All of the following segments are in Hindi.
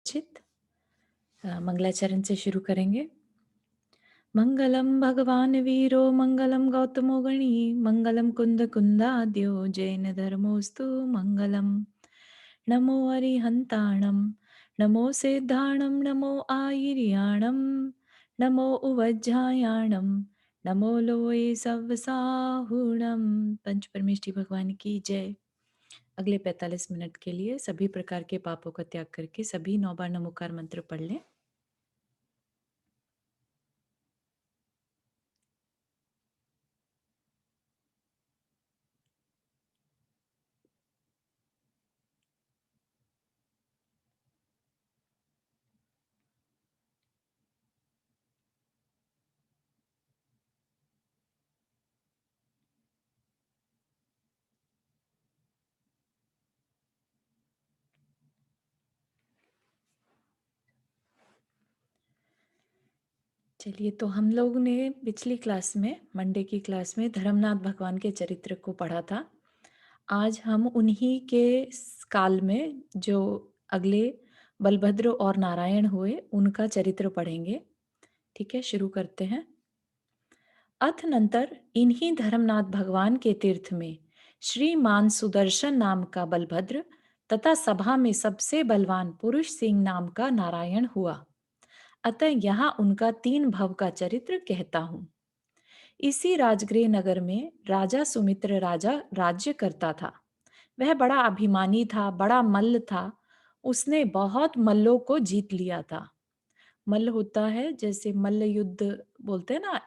चित मंगलाचरण से शुरू करेंगे। मंगलम भगवान वीरो मंगलम गौतमो गणी मंगलम कुंद कुंदाद्यो जैन धर्मोस्तु मंगलम। नमो अरिहंताणम नमो सिद्धाणम नमो आयर्याणम नमो उवज्झायाणम नमो लोये सवसाहुणम। पंच परमेष्ठी भगवान की जय। अगले 45 मिनट के लिए सभी प्रकार के पापों का त्याग करके सभी 9 बार नमोकार मंत्र पढ़ लें। चलिए, तो हम लोग ने पिछली क्लास में, मंडे की क्लास में धर्मनाथ भगवान के चरित्र को पढ़ा था। आज हम उन्हीं के काल में जो अगले बलभद्र और नारायण हुए उनका चरित्र पढ़ेंगे। ठीक है, शुरू करते हैं। अथनंतर इन्हीं धर्मनाथ भगवान के तीर्थ में श्रीमान सुदर्शन नाम का बलभद्र तथा सभा में सबसे बलवान पुरुष सिंह नाम का नारायण हुआ। अतः यहाँ उनका 3 भव का चरित्र कहता हूँ। इसी राजगृह नगर में राजा सुमित्र राजा राज्य करता था। वह बड़ा अभिमानी था, बड़ा मल्ल था। उसने बहुत मल्लों को जीत लिया था। मल्ल होता है जैसे मल्ल युद्ध बोलते हैं ना,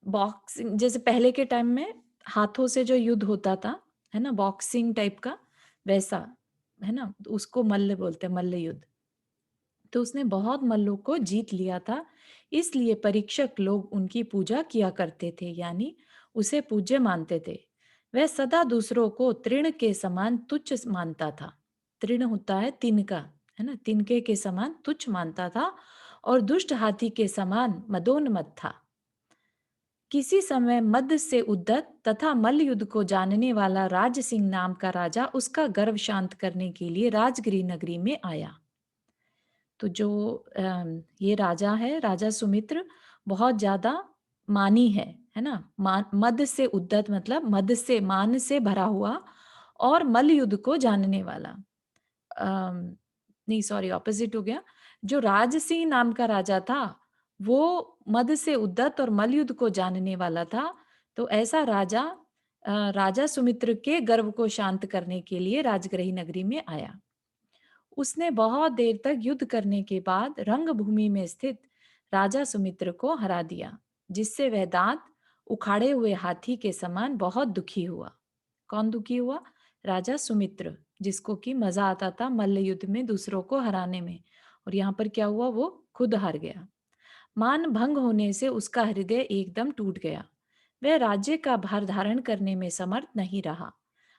बॉक्सिंग जैसे पहले के टाइम में हाथों से जो युद्ध होता था, है ना, बॉक्सिंग टाइप का, वैसा, है ना, उसको मल्ल बोलते हैं, मल्ल युद्ध। तो उसने बहुत मल्लों को जीत लिया था, इसलिए परीक्षक लोग उनकी पूजा किया करते थे, यानी उसे पूज्य मानते थे। वह सदा दूसरों को तृण के समान तुच्छ मानता था। तृण होता है तिनका, है ना, तिनके के समान तुच्छ मानता था और दुष्ट हाथी के समान मदोन्मत्त था। किसी समय मद से उद्दत तथा मल्ल युद्ध को जानने वाला राज सिंह नाम का राजा उसका गर्व शांत करने के लिए राजगिरी नगरी में आया। तो जो ये राजा है, राजा सुमित्र, बहुत ज्यादा मानी है ना। मद से उद्दत मतलब मद से, मान से भरा हुआ और मल्ल युद्ध को जानने वाला। नहीं, सॉरी, ऑपोजिट हो गया। जो राज सिंह नाम का राजा था वो मद से उद्दत और मल्ल युद्ध को जानने वाला था। तो ऐसा राजा राजा सुमित्र के गर्व को शांत करने के लिए राजगृह नगरी में आया। उसने बहुत देर तक युद्ध करने के बाद रंगभूमि में स्थित राजा सुमित्र को हरा दिया, जिससे वह दांत उखाड़े हुए हाथी के समान बहुत दुखी हुआ। कौन दुखी हुआ? राजा सुमित्र, जिसको कि मजा आता था मल्ल युद्ध में दूसरों को हराने में। और यहाँ पर क्या हुआ? वो खुद हार गया। मान भंग होने से उसका हृदय एकदम टूट गया। वह राज्य का भार धारण करने में समर्थ नहीं रहा।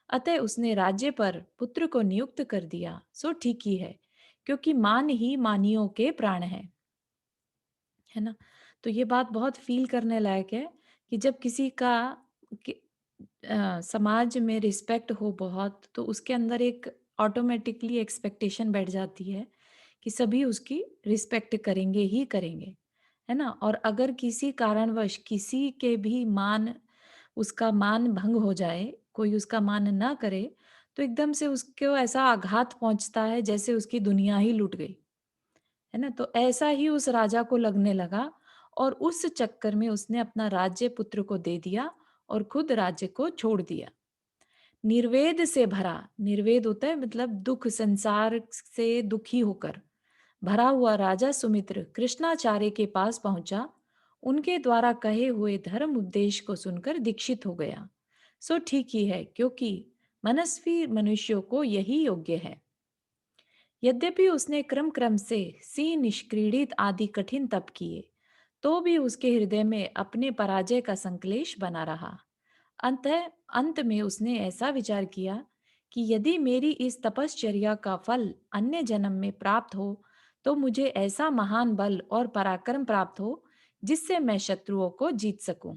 अतः उसने राज्य पर पुत्र को नियुक्त कर दिया। सो ठीक ही है, क्योंकि मान ही मानियों के प्राण है ना। तो ये बात बहुत फील करने लायक है कि जब किसी का समाज में रिस्पेक्ट हो बहुत, तो उसके अंदर एक ऑटोमेटिकली एक्सपेक्टेशन बैठ जाती है कि सभी उसकी रिस्पेक्ट करेंगे ही करेंगे, है ना। और अगर किसी कारणवश किसी के भी मान, उसका मान भंग हो जाए, कोई उसका मान ना करे, तो एकदम से उसको ऐसा आघात पहुंचता है जैसे उसकी दुनिया ही लूट गई, है ना। तो ऐसा ही उस राजा को लगने लगा और उस चक्कर में उसने अपना राज्य पुत्र को दे दिया और खुद राज्य को छोड़ दिया। निर्वेद से भरा, निर्वेद होता है मतलब दुख, संसार से दुखी होकर भरा हुआ राजा सुमित्र कृष्णाचार्य के पास पहुंचा। उनके द्वारा कहे हुए धर्म उपदेश को सुनकर दीक्षित हो गया। सो ठीक ही है, क्योंकि मनस्वी मनुष्यों को यही योग्य है। यद्यपि उसने क्रम क्रम से सी निष्क्रीडित आदि कठिन तप किए, तो भी उसके हृदय में अपने पराजय का संकलेश बना रहा। अंत अंत में उसने ऐसा विचार किया कि यदि मेरी इस तपश्चर्या का फल अन्य जन्म में प्राप्त हो, तो मुझे ऐसा महान बल और पराक्रम प्राप्त हो जिससे मैं शत्रुओं को जीत सकूं।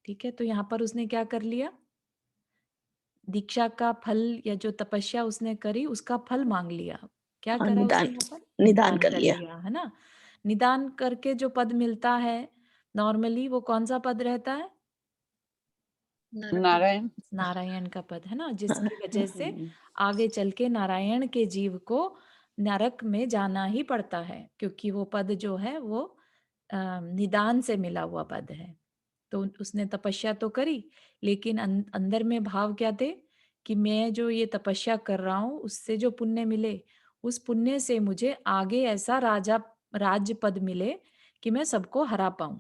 ठीक है, तो यहाँ पर उसने क्या कर लिया? दीक्षा का फल या जो तपस्या उसने करी उसका फल मांग लिया क्या हाँ, करा निदान, उसने यहाँ पर? निदान निदान कर कर लिया। लिया, है ना? निदान करके जो पद मिलता है, नॉर्मली वो कौन-सा पद रहता है? नारायण। नारायण का पद, है ना? जिसकी वजह से हम्म, आगे चल के नारायण के जीव को नरक में जाना ही पड़ता है, क्योंकि वो पद जो है वो निदान से मिला हुआ पद है। तो उसने तपस्या तो करी, लेकिन अंदर में भाव क्या थे कि मैं जो ये तपस्या कर रहा हूँ, उससे जो पुण्य मिले, उस पुण्य से मुझे आगे ऐसा राज्य पद मिले कि मैं सबको हरा पाऊं।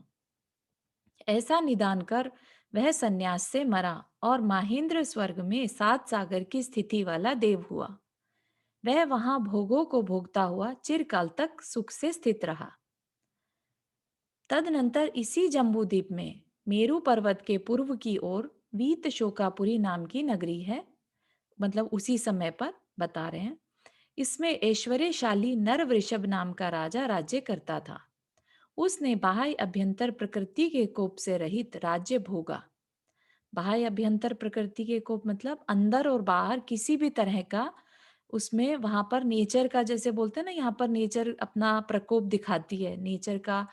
ऐसा निदान कर वह सन्यास से मरा और महेंद्र स्वर्ग में सात सागर की स्थिति वाला देव हुआ। वह वहां भोगों को भोगता हुआ चिरकाल तक सुख से स्थित रहा। तदनंतर इसी जम्बूद्वीप में मेरू पर्वत के पूर्व की ओर वीत शोकापुरी नाम की नगरी है। मतलब उसी समय पर बता रहे हैं। इसमें ऐश्वर्यशाली नर वृषभ नाम का राजा राज्य करता था। उसने बाह्य अभ्यंतर प्रकृति के कोप से रहित राज्य भोगा। बाह्य अभ्यंतर प्रकृति के कोप मतलब अंदर और बाहर किसी भी तरह का, उसमें वहां पर नेचर का, जैसे बोलते हैं ना, यहाँ पर नेचर अपना प्रकोप दिखाती है। नेचर का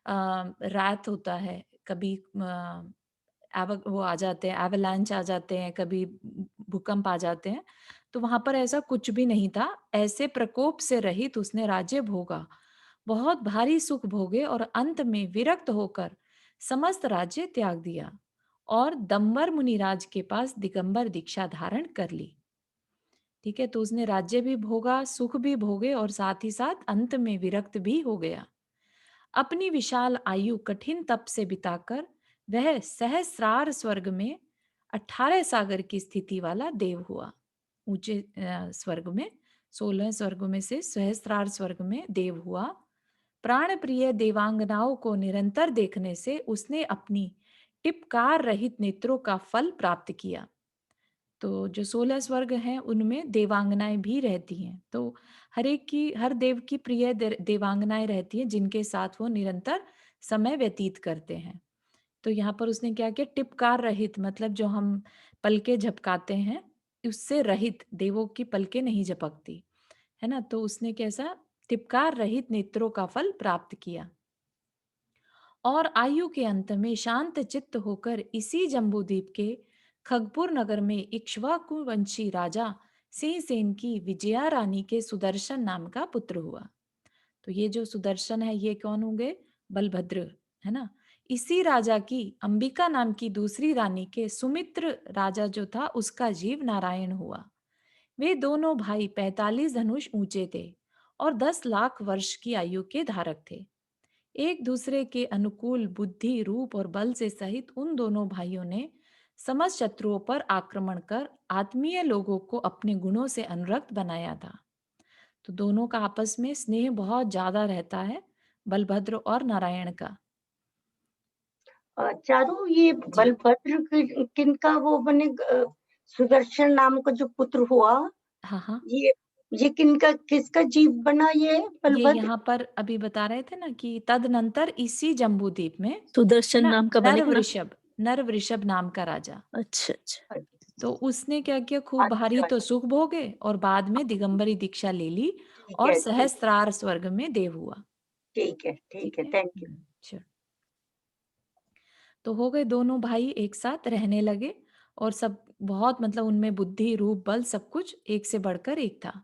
रात होता है, कभी वो आ जाते हैं, एवलांच आ जाते हैं, कभी भूकंप आ जाते हैं। तो वहां पर ऐसा कुछ भी नहीं था। ऐसे प्रकोप से रहित उसने राज्य भोगा, बहुत भारी सुख भोगे और अंत में विरक्त होकर समस्त राज्य त्याग दिया और दंबर मुनिराज के पास दिगंबर दीक्षा धारण कर ली। ठीक है, तो उसने राज्य भी भोगा, सुख भी भोगे और साथ ही साथ अंत में विरक्त भी हो गया। अपनी विशाल आयु कठिन तप से बिताकर वह सहस्रार स्वर्ग में 18 सागर की स्थिति वाला देव हुआ। ऊंचे स्वर्ग में, 16 स्वर्गों में से सहस्रार स्वर्ग में देव हुआ। प्राण प्रिय देवांगनाओं को निरंतर देखने से उसने अपनी टिपकार रहित नेत्रों का फल प्राप्त किया। तो जो 16 स्वर्ग हैं उनमें देवांगनाएं भी रहती हैं। तो हर देव की प्रिय देवांगनाएं रहती हैं, जिनके साथ वो निरंतर समय व्यतीत करते हैं। तो यहाँ पर उसने क्या किया? टिपकार रहित, मतलब जो हम पलके झपकाते हैं उससे रहित, देवों की पलके नहीं झपकती, है ना? तो उसने कैसा? टिपकार रहित नेत्रों का फल प्राप्त किया और आयु के अंत में शांत चित्त होकर इसी जम्बूद्वीप के खगपुर नगर में इक्ष्वाकु वंशी राजा सिंहसेन की विजया रानी के सुदर्शन नाम का पुत्र हुआ। तो ये जो सुदर्शन है ये कौन होंगे? बलभद्र, है ना? इसी राजा की अंबिका नाम की दूसरी रानी के सुमित्र राजा जो था उसका जीव नारायण हुआ। वे दोनों भाई 45 धनुष ऊंचे थे और 10 लाख वर्ष की आयु के धारक थे। एक दूसरे के अनुकूल बुद्धि, रूप और बल से सहित उन दोनों भाइयों ने समस्त शत्रुओं पर आक्रमण कर आत्मीय लोगों को अपने गुणों से अनुरक्त बनाया था। तो दोनों का आपस में स्नेह बहुत ज्यादा रहता है, बलभद्र और नारायण का। चारू, ये जी। बलभद्र किनका वो बने, सुदर्शन नाम का जो पुत्र हुआ, हाँ हाँ, ये ये किनका, किसका जीव बना ये ये बलभद्र? यहाँ पर अभी बता रहे थे ना कि तदनंतर इसी जम्बूद्वीप में, है सुदर्शन ना, नाम का बनेगा ना? नर वृषभ नाम का राजा। अच्छा अच्छा। तो उसने क्या किया? खूब भारी अच्छा, तो सुख भोगे और बाद में दिगंबरी दीक्षा ले ली ठीक और है, ठीक, सहस्त्रार स्वर्ग में देव हुआ। ठीक है, ठीक ठीक है, है। Thank you. चलो, तो हो गए, दोनों भाई एक साथ रहने लगे और सब बहुत, मतलब उनमें बुद्धि, रूप, बल सब कुछ एक से बढ़कर एक था।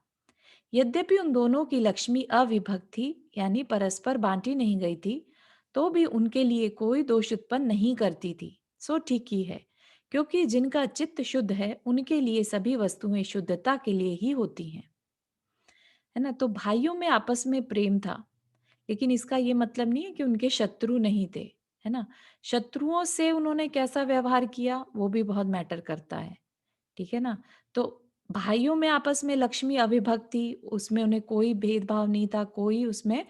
यद्यपि उन दोनों की लक्ष्मी अविभक्त थी, यानी परस्पर बांटी नहीं गई थी, तो भी उनके लिए कोई दोष उत्पन्न नहीं करती थी। सो ठीक ही है, क्योंकि जिनका चित्त शुद्ध है उनके लिए सभी वस्तुएं शुद्धता के लिए ही होती हैं, है ना? तो भाइयों में आपस में प्रेम था, लेकिन इसका ये मतलब नहीं है कि उनके शत्रु नहीं थे, है ना? शत्रुओं से उन्होंने कैसा व्यवहार किया वो भी बहुत मैटर करता है। ठीक है ना? तो भाइयों में आपस में लक्ष्मी अविभक्त थी, उसमें उन्हें कोई भेदभाव नहीं था, कोई उसमें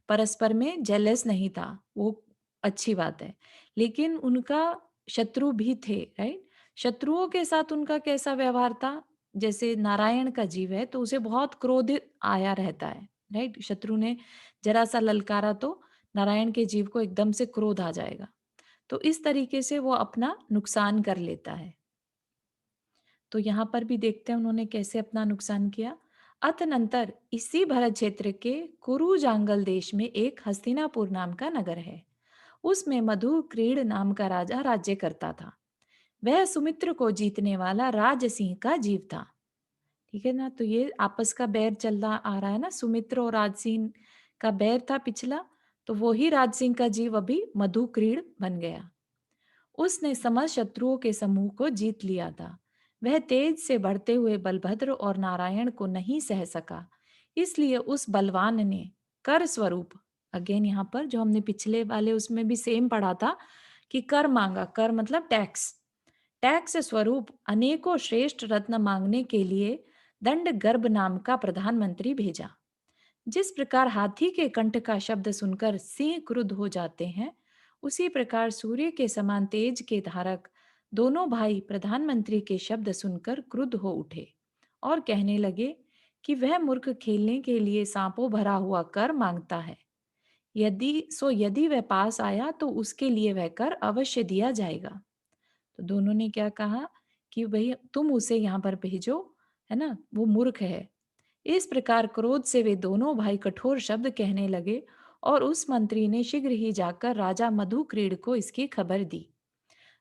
परस्पर में जेलस नहीं था, वो अच्छी बात है। लेकिन उनका शत्रु भी थे, राइट? शत्रुओं के साथ उनका कैसा व्यवहार था? जैसे नारायण का जीव है तो उसे बहुत क्रोध आया रहता है, राइट? शत्रु ने जरा सा ललकारा तो नारायण के जीव को एकदम से क्रोध आ जाएगा। तो इस तरीके से वो अपना नुकसान कर लेता है। तो यहाँ पर भी देखते हैं उन्होंने कैसे अपना नुकसान किया। अतनंतर इसी भरत क्षेत्र के कुरु जांगल देश में एक हस्तिनापुर नाम का नगर है। उसमें मधु क्रीड नाम का राजा राज्य करता था। वह सुमित्र को जीतने वाला राज सिंह का जीव था। ठीक है ना, तो ये आपस का बैर चलता आ रहा है ना, सुमित्र और राज सिंह का बैर था पिछला, तो वो ही राज सिंह का जीव अभी मधु क्रीड बन गया। उसने समस्त शत्रुओं के समूह को जीत लिया था। वह तेज से बढ़ते हुए बलभद्र और नारायण को नहीं सह सका, इसलिए उस बलवान ने कर स्वरूप, अगेन यहाँ पर जो हमने पिछले वाले उसमें भी सेम पढ़ा था कि कर मांगा, कर मतलब टैक्स, टैक्स स्वरूप अनेकों श्रेष्ठ रत्न मांगने के लिए दंड गर्भ नाम का प्रधानमंत्री भेजा। जिस प्रकार हाथी के कंठ का शब्द सुनकर सिंह क्रुद्ध हो जाते हैं, उसी प्रकार सूर्य के समान तेज के धारक दोनों भाई प्रधानमंत्री के शब्द सुनकर क्रुद्ध हो उठे और कहने लगे कि वह मूर्ख खेलने के लिए सांपों भरा हुआ कर मांगता है। यदि वह पास आया तो उसके लिए वह कर अवश्य दिया जाएगा। तो दोनों ने क्या कहा कि भाई तुम उसे यहाँ पर भेजो, है ना, वो मूर्ख है। इस प्रकार क्रोध से वे दोनों भाई कठोर शब्द कहने लगे और उस मंत्री ने शीघ्र ही जाकर राजा मधुक्रीड को इसकी खबर दी।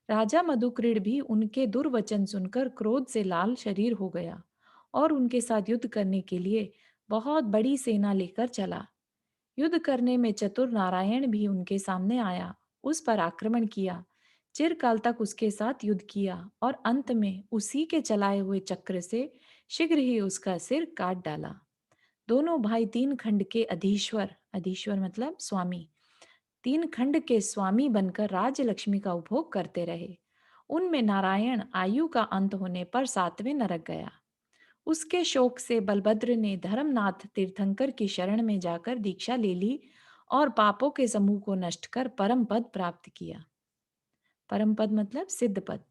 राजा मधुक्रीड भी उनके दुर्वचन सुनकर क्रोध से लाल शरीर हो गया और उनके साथ युद्ध करने के लिए बहुत बड़ी सेना लेकर चला। युद्ध करने में चतुर नारायण भी उनके सामने आया, उस पर आक्रमण किया, चिरकाल तक उसके साथ युद्ध किया और अंत में उसी के चलाए हुए चक्र से शीघ्र ही उसका सिर काट डाला। दोनों भाई तीन खंड के अधीश्वर, अधीश्वर मतलब स्वामी, तीन खंड के स्वामी बनकर राज्य लक्ष्मी का उपभोग करते रहे। उनमें नारायण आयु का अंत होने पर सातवें नरक गया। उसके शोक से बलभद्र ने धर्मनाथ तीर्थंकर की शरण में जाकर दीक्षा ले ली और पापों के समूह को नष्ट कर परम पद प्राप्त किया। परम पद मतलब सिद्ध पद।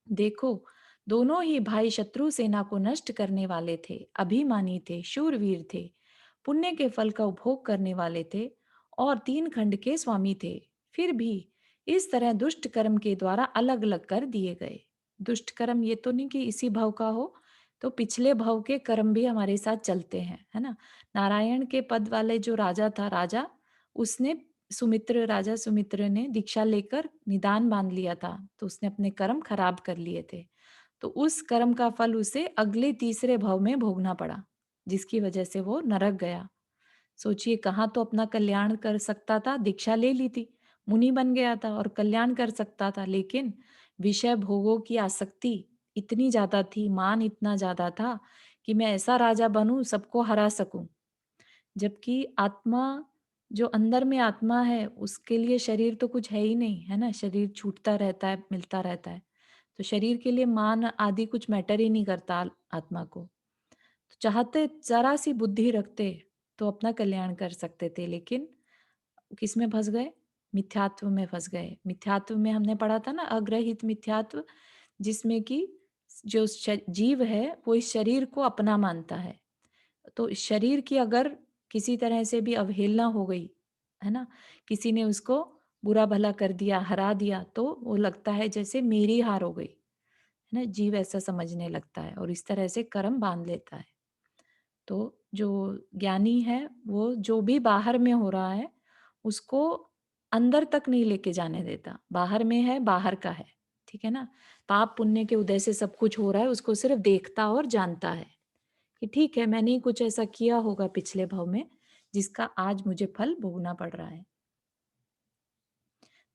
देखो, दोनों ही भाई शत्रु सेना को नष्ट करने वाले थे, अभिमानी थे, शूरवीर थे, पुण्य के फल का उपभोग करने वाले थे और तीन खंड के स्वामी थे। फिर भी इस तरह दुष्ट कर्म के द्वारा अलग अलग कर दिए गए। दुष्ट कर्म ये तो नहीं कि इसी भव का हो, तो पिछले भव के कर्म भी हमारे साथ चलते हैं, है ना। नारायण के पद वाले जो राजा था, राजा उसने राजा सुमित्र ने दीक्षा लेकर निदान बांध लिया था, तो उसने अपने कर्म खराब कर लिए थे। तो उस कर्म का फल उसे अगले तीसरे भव में भोगना पड़ा, जिसकी वजह से वो नरक गया। सोचिए, कहाँ तो अपना कल्याण कर सकता था, दीक्षा ले ली थी, मुनि बन गया था और कल्याण कर सकता था, लेकिन विषय भोगों की आसक्ति इतनी ज्यादा थी, मान इतना ज्यादा था कि मैं ऐसा राजा बनूं, सबको हरा सकूं। जबकि आत्मा, जो अंदर में आत्मा है, उसके लिए शरीर तो कुछ है ही नहीं, है ना, शरीर छूटता रहता है, मिलता रहता है। तो शरीर के लिए मान आदि कुछ मैटर ही नहीं करता आत्मा को। तो चाहते जरा सी बुद्धि रखते तो अपना कल्याण कर सकते थे, लेकिन किस में फंस गए? मिथ्यात्व में फंस गए। मिथ्यात्व में हमने पढ़ा था ना, अग्रहित मिथ्यात्व, जिसमें कि जो जीव है वो इस शरीर को अपना मानता है। तो इस शरीर की अगर किसी तरह से भी अवहेलना हो गई, है ना, किसी ने उसको बुरा भला कर दिया, हरा दिया, तो वो लगता है जैसे मेरी हार हो गई, है ना, जीव ऐसा समझने लगता है और इस तरह से कर्म बांध लेता है। तो जो ज्ञानी है वो जो भी बाहर में हो रहा है उसको अंदर तक नहीं लेके जाने देता, बाहर में है, बाहर का है, ठीक है ना। पाप पुण्य के उदय से सब कुछ हो रहा है, उसको सिर्फ देखता और जानता है कि ठीक है, मैंने ही कुछ ऐसा किया होगा पिछले भव में जिसका आज मुझे फल भोगना पड़ रहा है।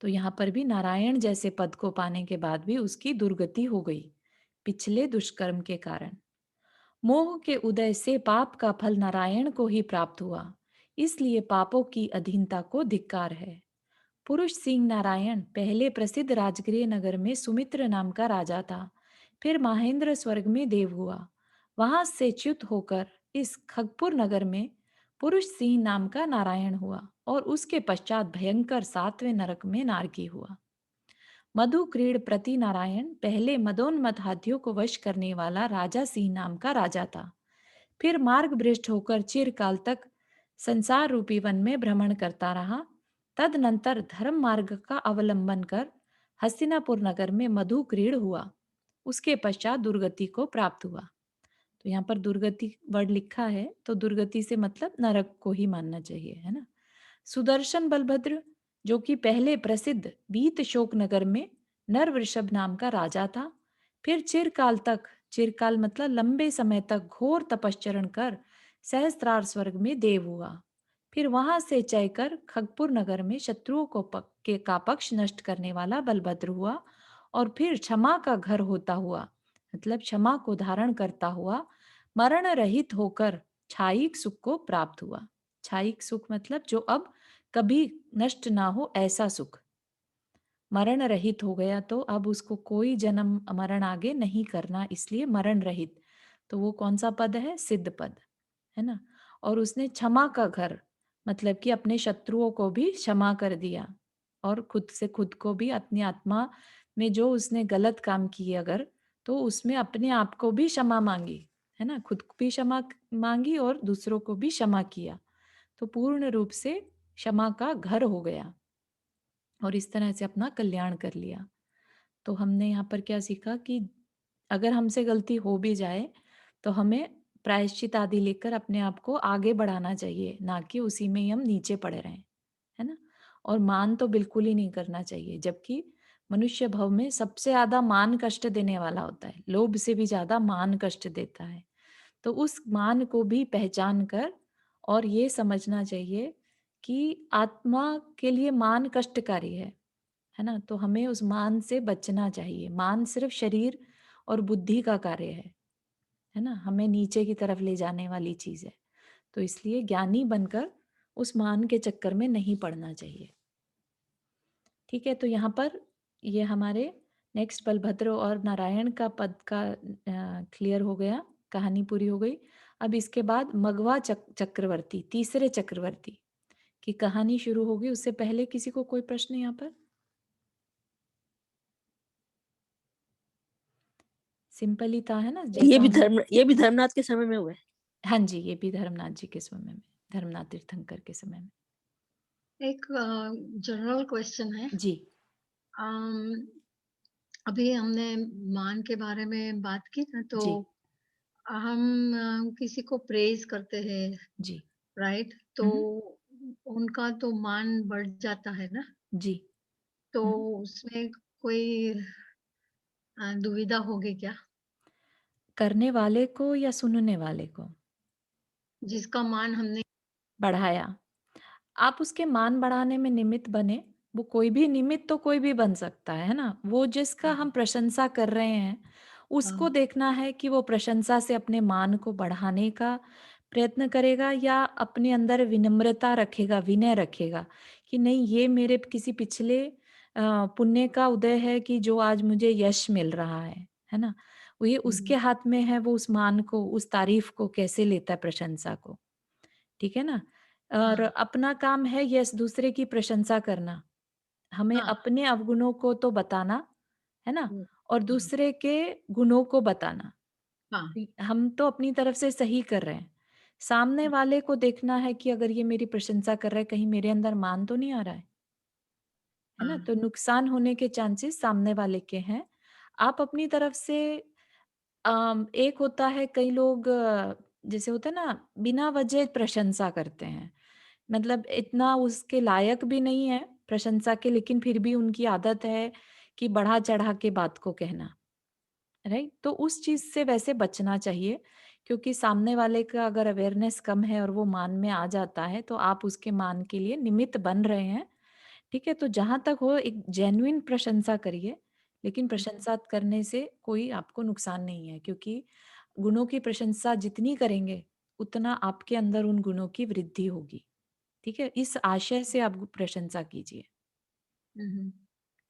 तो यहाँ पर भी नारायण जैसे पद को पाने के बाद भी उसकी दुर्गति हो गई पिछले दुष्कर्म के कारण। मोह के उदय से पाप का फल नारायण को ही प्राप्त हुआ, इसलिए पापों की अधीनता को धिक्कार है। पुरुष सिंह नारायण पहले प्रसिद्ध राजगृह नगर में सुमित्र नाम का राजा था, फिर महेंद्र स्वर्ग में देव हुआ। वहां से च्युत होकर इस खगपुर नगर में पुरुष सिंह नाम का नारायण हुआ और उसके पश्चात भयंकर सातवें नरक में नारकी हुआ। मधु क्रीड प्रति नारायण पहले मदोन्मत्त हाथियों को वश करने वाला राजा सिंह नाम का राजा था। फिर मार्ग भ्रष्ट होकर चिरकाल तक संसार रूपी वन में भ्रमण करता रहा। तदनंतर धर्म मार्ग का अवलंबन कर हस्तिनापुर नगर में मधु क्रीड़ हुआ, उसके पश्चात दुर्गति को प्राप्त हुआ। तो यहाँ पर दुर्गति वर्ड लिखा है, तो दुर्गति से मतलब नरक को ही मानना चाहिए, है ना? सुदर्शन बलभद्र, जो कि पहले प्रसिद्ध वीत शोक नगर में नर वृषभ नाम का राजा था, फिर चिरकाल तक, चिरकाल मतलब लंबे समय तक घोर तपश्चरण कर सहस्त्रार स्वर्ग में देव हुआ। फिर वहां से चय कर खगपुर नगर में शत्रुओं को का पक्ष नष्ट करने वाला बलभद्र हुआ, और फिर क्षमा का घर होता हुआ, मतलब क्षमा को धारण करता हुआ, मरण रहित होकर छायिक सुख को प्राप्त हुआ। छायिक सुख मतलब जो अब कभी नष्ट ना हो ऐसा सुख। मरण रहित हो गया तो अब उसको कोई जन्म मरण आगे नहीं करना, इसलिए मरण रहित। तो वो कौन सा पद है? सिद्ध पद, है ना? और उसने क्षमा का घर, मतलब कि अपने शत्रुओं को भी क्षमा कर दिया, और खुद से खुद को भी, अपनी आत्मा में जो उसने गलत काम किए अगर, तो उसमें अपने आप को भी क्षमा मांगी, है ना? खुद को भी क्षमा मांगी और दूसरों को भी क्षमा किया, तो पूर्ण रूप से क्षमा का घर हो गया और इस तरह से अपना कल्याण कर लिया। तो हमने यहाँ पर क्या सीखा कि अगर हमसे गलती हो भी जाए तो हमें प्रायश्चित आदि लेकर अपने आप को आगे बढ़ाना चाहिए, ना कि उसी में ही हम नीचे पड़े रहें, है ना? और मान तो बिल्कुल ही नहीं करना चाहिए, जबकि मनुष्य भव में सबसे ज्यादा मान कष्ट देने वाला होता है, लोभ से भी ज्यादा मान कष्ट देता है। तो उस मान को भी पहचान कर और ये समझना चाहिए कि आत्मा के लिए मान कष्टकारी है ना? तो हमें उस मान से बचना चाहिए। मान सिर्फ शरीर और बुद्धि का कार्य है ना? हमें नीचे की तरफ ले जाने वाली चीज है। तो इसलिए ज्ञानी बनकर उस मान के चक्कर में नहीं पड़ना चाहिए। ठीक है, तो यहाँ पर ये हमारे नेक्स्ट बलभद्र और नारायण का पद का क्लियर हो गया, कहानी पूरी हो गई। अब इसके बाद मगवा चक्रवर्ती, तीसरे चक्रवर्ती की कहानी शुरू होगी। उससे पहले किसी को कोई प्रश्न यहाँ पर? सिंपल ही था, है ना? जैसा हम ये भी धर्मनाथ के समय में हुआ है। हाँ जी, ये भी धर्मनाथ जी के समय में, धर्मनाथ तीर्थंकर के समय में। एक जनरल क्वेश्चन है। जी अम, अभी हमने मान के बारे में बात की ना, तो जी हम किसी को प्रेज करते हैं, जी। राइट? तो हम्म, उनका तो मान बढ़ जाता है ना, जी। तो हम्म। उसमें कोई दुविधा होगी क्या? करने वाले को या सुनने वाले को जिसका मान हमने बढ़ाया, आप उसके मान बढ़ाने में निमित्त बने। वो कोई भी निमित्त तो कोई भी बन सकता है ना? वो जिसका हम प्रशंसा कर रहे हैं, उसको हाँ, देखना है कि वो प्रशंसा से अपने मान को बढ़ाने का प्रयत्न करेगा या अपने अंदर विनम्रता रखेगा, विनय रखेगा कि नहीं, ये मेरे किसी पिछले पुण्य का उदय है कि जो आज मुझे यश मिल रहा है ना? वो ये उसके हाथ में है, वो उस मान को, उस तारीफ को कैसे लेता है, प्रशंसा को। ठीक है ना? और हाँ, अपना काम है यस दूसरे की प्रशंसा करना। हमें हाँ, अपने अवगुणों को तो बताना, है ना? हम्म, और हम्म, दूसरे के गुणों को बताना। हाँ, हम तो अपनी तरफ से सही कर रहे हैं। सामने वाले को देखना है कि अगर ये मेरी प्रशंसा कर रहा है, कहीं मेरे अंदर मान तो नहीं आ रहा है ना? हाँ, तो नुकसान होने के चांसेस सामने वाले के हैं। आप अपनी तरफ से एक होता है, कई लोग जैसे होता है ना, बिना वजह प्रशंसा करते हैं। मतलब इतना उसके लायक भी नहीं है प्रशंसा के, लेकिन फिर भी उनकी आदत है कि बढ़ा चढ़ा के बात को कहना, राइट? तो उस चीज से वैसे बचना चाहिए, क्योंकि सामने वाले का अगर अवेयरनेस कम है और वो मान में आ जाता है, तो आप उसके मान के लिए निमित्त बन रहे हैं। ठीक है, तो जहां तक हो एक जेन्युइन प्रशंसा करिए, लेकिन प्रशंसा करने से कोई आपको नुकसान नहीं है, क्योंकि गुणों की प्रशंसा जितनी करेंगे उतना आपके अंदर उन गुणों की वृद्धि होगी। ठीक है, इस आशय से आप प्रशंसा कीजिए, हम्म,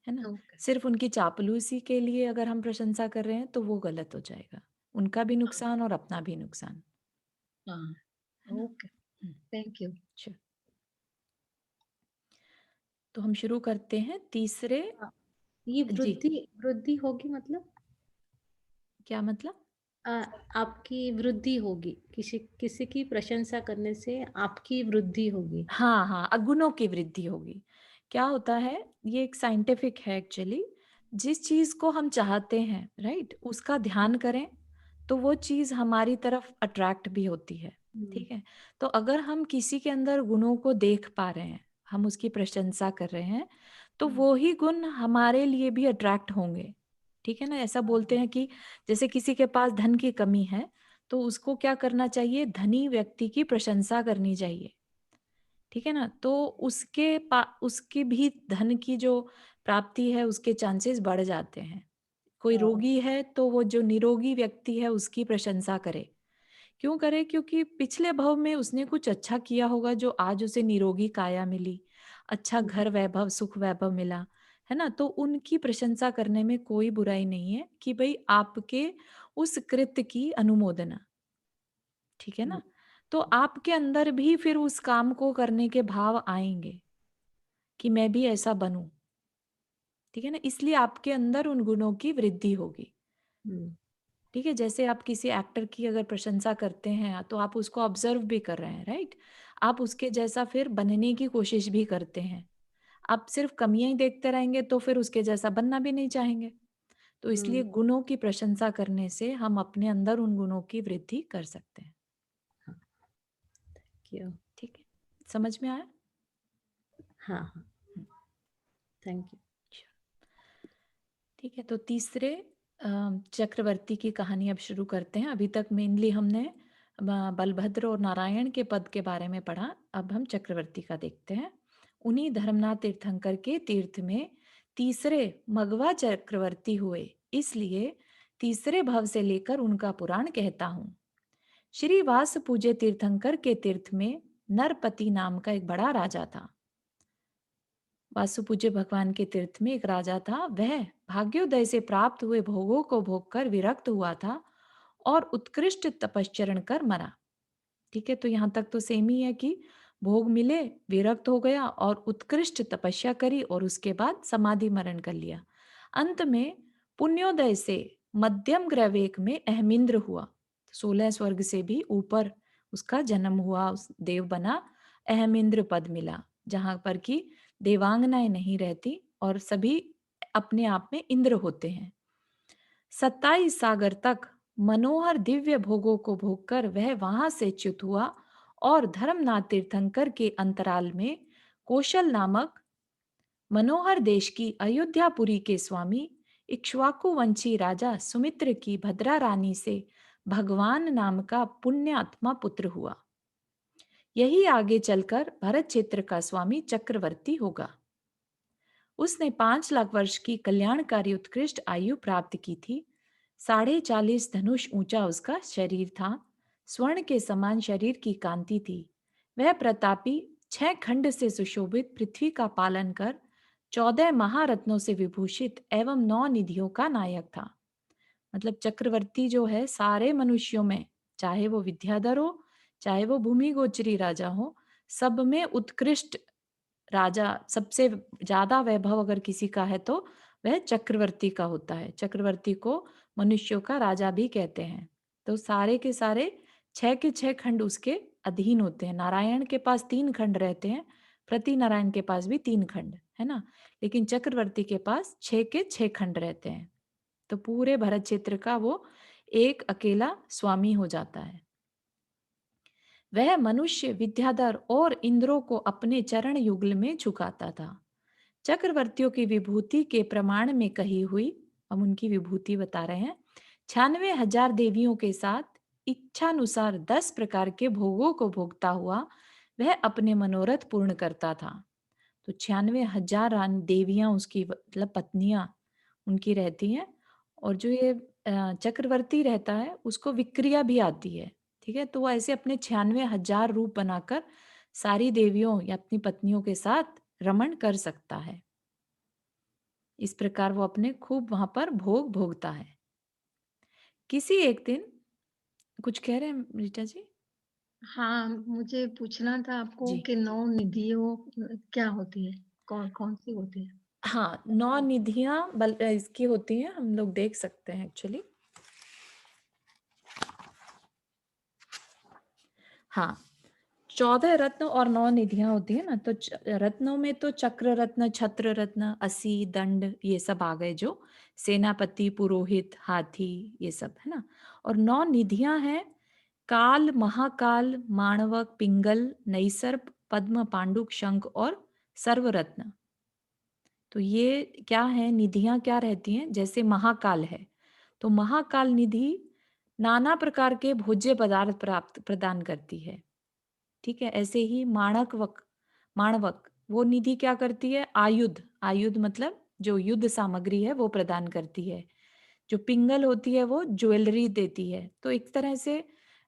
है ना? ओके, सिर्फ उनकी चापलूसी के लिए अगर हम प्रशंसा कर रहे हैं तो वो गलत हो जाएगा, उनका भी नुकसान और अपना भी नुकसान, हाँ, है ना? Okay, thank you. sure। तो हम शुरू करते हैं तीसरे। हाँ, ये जी, वृद्धि वृद्धि होगी मतलब क्या मतलब? अ, आपकी वृद्धि होगी, किसी किसी की प्रशंसा करने से आपकी वृद्धि होगी। हाँ, हाँ, अगुणों की वृद्धि होगी। क्या होता है, ये एक साइंटिफिक है एक्चुअली। जिस चीज़ को हम चाहते हैं, राइट? उसका ध्यान करें, तो वो चीज़ हमारी तरफ अट्रैक्ट भी होती है। ठीक है? तो अगर हम किसी के अंदर गुणों को देख पा रहे हैं, हम उसकी प्रशंसा कर रहे हैं, तो वो ही गुण हमारे लिए भी अट्रैक्ट होंगे। ठीक है ना? ऐसा बोलते हैं कि जैसे किसी के पास धन की कमी है, तो उसको क्या करना चाहिए? धनी व्यक्ति की प्रशंसा करनी चाहिए। ठीक है ना? तो उसकी भी धन की जो प्राप्ति है, उसके चांसेस बढ़ जाते हैं। कोई रोगी है, तो वो जो निरोगी व्यक्ति है, उसकी प्रशंसा करे। क्यों करे? क्योंकि पिछले भव में उसने कुछ अच्छा किया होगा, जो आज उसे निरोगी काया मिली, अच्छा घर वैभव, सुख वैभव मिला, है ना? तो उनकी प्रशंसा करने में कोई बुराई नहीं है कि भई आपके उस कृत्य की अनुमोदना, ठीक है ना? तो आपके अंदर भी फिर उस काम को करने के भाव आएँगे कि मैं भी ऐसा बनूँ, ठीक है ना? इसलिए आपके अंदर उन गुणों की वृद्धि होगी। ठीक है? जैसे आप किसी एक्टर की अगर प्रशंसा करते हैं, तो आप उसको ऑब्जर्व भी कर रहे हैं, राइट? आप उसके जैसा फिर बनने की कोशिश भी करते हैं। आप सिर्फ कमियां ही देखते रहेंगे, तो फिर उसके जैसा बनना भी नहीं चाहेंगे। तो इसलिए गुणों की प्रशंसा करने से हम अपने अंदर उन गुणों की वृद्धि कर सकते हैं। क्यों? ठीक है? समझ में आया? हाँ हाँ, हम्म, थैंक यू। ठीक है, तो तीसरे चक्रवर्ती की कहानी अब शुरू करते हैं। अभी तक मेनली हमने बलभद्र और नारायण के पद के बारे में पढ़ा। अब हम चक्रवर्ती का देखते हैं। उन्हीं धर्मनाथ तीर्थंकर के तीर्थ में तीसरे मगवा चक्रवर्ती हुए, इसलिए तीसरे भव से लेकर उनका पुराण कहता हूँ। श्री वास पूज्य तीर्थंकर के तीर्थ में नरपति नाम का एक बड़ा राजा था। वासुपूज्य भगवान के तीर्थ में एक राजा था। वह भाग्योदय से प्राप्त हुए भोगों को भोग कर विरक्त हुआ था और उत्कृष्ट तपश्चरण कर मरा। ठीक है, तो यहाँ तक तो सेम ही है कि भोग मिले, विरक्त हो गया और उत्कृष्ट तपस्या करी और उसके बाद समाधि मरण कर लिया। अंत में पुण्योदय से मध्यम ग्रहवेग में अहमिंद्र हुआ। 16 स्वर्ग से भी ऊपर उसका जन्म हुआ, उस देव बना, अहमिंद्र पद मिला, जहां पर कि देवांगनाएं नहीं रहती और सभी अपने आप में इंद्र होते हैं। 27 सागर तक मनोहर दिव्य भोगों को भोगकर वह वहां से च्युत हुआ और धर्मनाथ तीर्थंकर के अंतराल में कौशल नामक मनोहर देश की अयोध्यापुरी के स्वामी इक्ष्वाकु वंशी राजा सुमित्र की भद्रा रानी से भगवान नाम का पुण्यात्मा पुत्र हुआ। यही आगे चलकर भरत क्षेत्र का स्वामी चक्रवर्ती होगा। उसने 5 लाख वर्ष की कल्याणकारी उत्कृष्ट आयु प्राप्त की थी। 40.5 धनुष ऊंचा उसका शरीर था। स्वर्ण के समान शरीर की कांति थी। वह प्रतापी 6 खंड से सुशोभित पृथ्वी का पालन कर 14 महारत्नों से विभूषित एवं 9 निधियों का नायक था। मतलब चक्रवर्ती जो है, सारे मनुष्यों में, चाहे वो विद्याधर हो, चाहे वो भूमि गोचरी राजा हो, सब में उत्कृष्ट राजा, सबसे ज्यादा वैभव अगर किसी का है तो वह चक्रवर्ती का होता है। चक्रवर्ती को मनुष्यों का राजा भी कहते हैं। तो सारे के सारे 6 के 6 खंड उसके अधीन होते हैं। नारायण के पास 3 खंड रहते हैं, प्रति नारायण के पास भी 3 खंड है ना, लेकिन चक्रवर्ती के पास 6 के 6 खंड रहते हैं। तो पूरे भरत क्षेत्र का वो एक अकेला स्वामी हो जाता है। वह मनुष्य, विद्याधर और इंद्रों को अपने चरण युगल में झुकाता था। चक्रवर्तियों की विभूति के प्रमाण में कही हुई, हम उनकी विभूति बता रहे हैं, 96,000 देवियों के साथ इच्छानुसार 10 प्रकार के भोगों को भोगता हुआ वह अपने मनोरथ पूर्ण करता था। तो 96,000 देवियां उसकी, मतलब पत्नियां उनकी रहती हैं। और जो ये चक्रवर्ती रहता है, उसको विक्रिया भी आती है। ठीक है, तो वो ऐसे अपने 96,000 रूप बनाकर सारी देवियों या अपनी पत्नियों के साथ रमण कर सकता है। इस प्रकार वो अपने खूब वहां पर भोग भोगता है। किसी एक दिन, कुछ कह रहे हैं रीटा जी? हाँ, मुझे पूछना था आपको जी, कि 9 निधियों क्या होती है? कौन सी होती है? हाँ, 9 निधियां इसकी होती हैं, हम लोग देख सकते हैं एक्चुअली। हाँ, 14 रत्न और 9 निधियां होती है ना, तो रत्नों में तो चक्र रत्न, छत्र रत्न, असी, दंड, ये सब आ गए, जो सेनापति, पुरोहित, हाथी, ये सब है ना। और 9 निधियां हैं, काल, महाकाल, माणवक, पिंगल, नैसर्प, पद्म, पांडुक, शंख और सर्वरत्न। तो ये क्या है, निधियां क्या रहती हैं? जैसे महाकाल है, तो महाकाल निधि नाना प्रकार के भोज्य पदार्थ प्राप्त प्रदान करती है। ठीक है, ऐसे ही माणवक वो निधि क्या करती है? आयुध, आयुध मतलब जो युद्ध सामग्री है वो प्रदान करती है। जो पिंगल होती है वो ज्वेलरी देती है। तो एक तरह से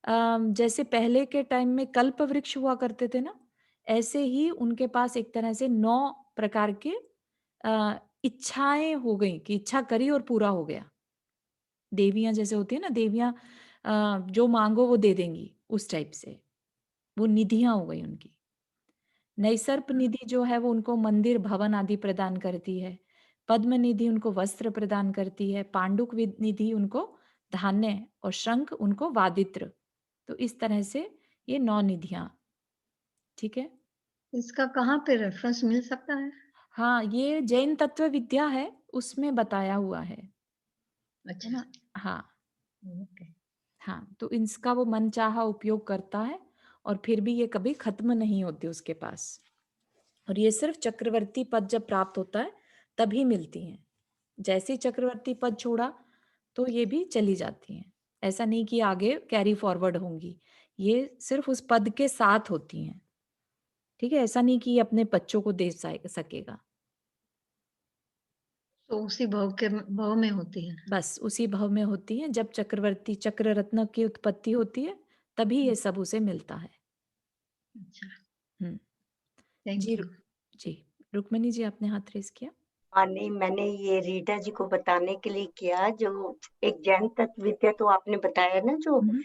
जैसे पहले के टाइम में कल्प वृक्ष हुआ करते थे ना, ऐसे ही उनके पास एक तरह से 9 प्रकार के इच्छाएं हो गई, कि इच्छा करी और पूरा हो गया। देवियां जैसे होती है ना, देवियां जो मांगो वो दे देंगी, उस टाइप से वो निधियां हो गई उनकी। नैसर्प निधि जो है वो उनको मंदिर, भवन आदि प्रदान करती है। पद्म निधि उनको वस्त्र प्रदान करती है। पांडुक निधि उनको धान्य, और शंख उनको वादित्र। तो इस तरह से ये 9 निधियां। ठीक है। इसका कहाँ पे रेफरेंस मिल सकता है? हाँ, ये जैन तत्व विद्या है, उसमें बताया हुआ है अच्छा, ना। हाँ ओके। हाँ, तो इसका वो मनचाहा उपयोग करता है, और फिर भी ये कभी खत्म नहीं होती उसके पास। और ये सिर्फ चक्रवर्ती पद जब प्राप्त होता है तभी मिलती हैं। जैसे ही चक्रवर्ती पद छोड़ा तो ये भी चली जाती हैं। ऐसा नहीं कि आगे कैरी फॉरवर्ड होंगी, ये सिर्फ उस पद के साथ होती हैं। ठीक है, ऐसा नहीं कि ये अपने बच्चों को दे सकेगा। तो उसी भव में होती है। बस उसी भव में होती हैं। जब चक्रवर्ती चक्र रत्न की उत्पत्ति होती है तभी ये सब उसे मिलता है। अच्छा, हम्म। थैंक जी यू। जी, रुक्मिणी जी आपने हाथ रेस किया। हाँ नहीं, मैंने ये रीटा जी को बताने के लिए किया, जो एक जैन तत्व विद्या तो आपने बताया ना, जो हम्म,